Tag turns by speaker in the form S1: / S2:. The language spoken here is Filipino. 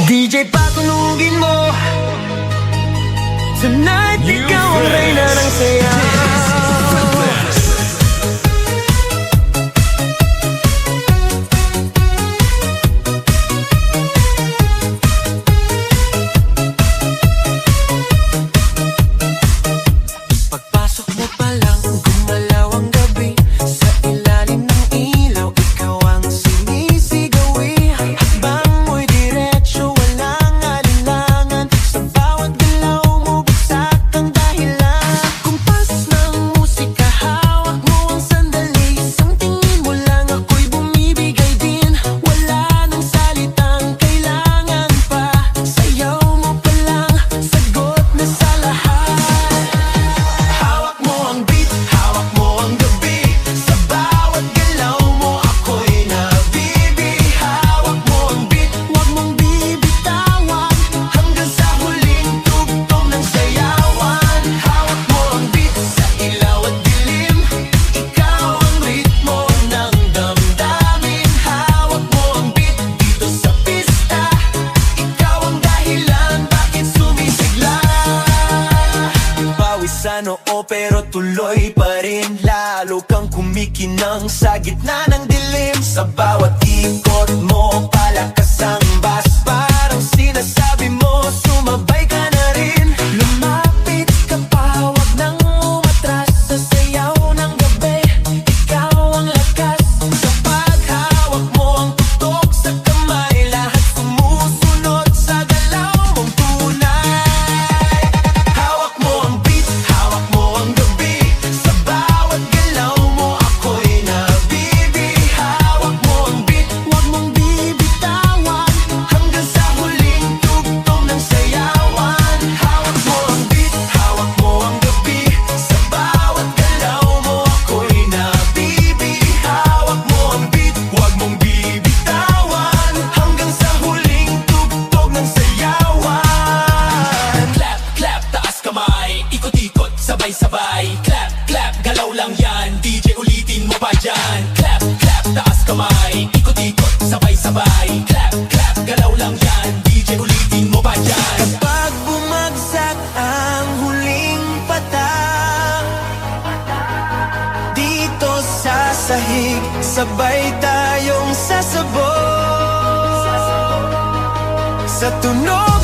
S1: DJ patunugin mo. Tonight, ikaw ang reyna ng saya. Pagpasok mo pa lang, gumalaw ang gabi. Sa ilalim ng ilaw, ikaw ang sinisigawi. Hakbang mo'y diretso, walang alinlangan. Sa bawat galaw mo, bagsak ang dahilan. Kumpas ng musika, hawak mo ang sandali. Isang tingin mo lang, ako'y bumibigay din. Wala nang salitang kailangan pa. Sayaw mo pa lang, sagot na sa lahat. Hawak mo ang beat, hawak mo ang gabi. Sa bawat galaw mo, ako'y nabibi. Hawak mo ang beat, huwag mong bibitawan. Hanggang sa huling tugtog ng sayawan. Hawak mo ang beat, sa ilaw at dilim. Ikaw ang ritmo ng damdamin. Hawak mo ang beat, dito sa pista. Ikaw ang dahilan, bakit sumisigla. Pawis sa noo pero tuloy pa rin. Lalo kang kumikinang sa gitna ng dilim. Sa bawat ikot mo, palakas ang bass. Parang sinasabi mo, sumabay ka na rin. Lumapit ka pa, wag nang umatras. Sa sayaw ng gabi, ikaw ang lakas. Sa paghawak mo ang tutok sa kamay, lahat sumusunod sa galaw mong tunay. Hawak mo ang beat, hawak mo ang gabi. Sa bawat galaw mo, ako'y nabibi. Hawak mo ang beat, huwag mong bibitawan. Hanggang sa huling tugtog ng sayawan. Hawak mo ang beat, hawak mo ang gabi. Sa bawat galaw mo, ako'y nabibi. Hawak mo ang beat, huwag mong bibitawan. Hanggang sa huling tugtog ng sayawan.
S2: Clap, clap, taas kamay. Ikot-ikot, sabay-sabay. Clap, clap, galaw lang yan. DJ ulitin mo pa dyan. Clap, clap, taas kamay. Ikot-ikot, sabay-sabay. Clap, clap, galaw lang yan. DJ ulitin mo pa dyan.
S1: Kapag bumagsak ang huling patak, dito sa sahig, sabay tayong sasabog. Sa tunog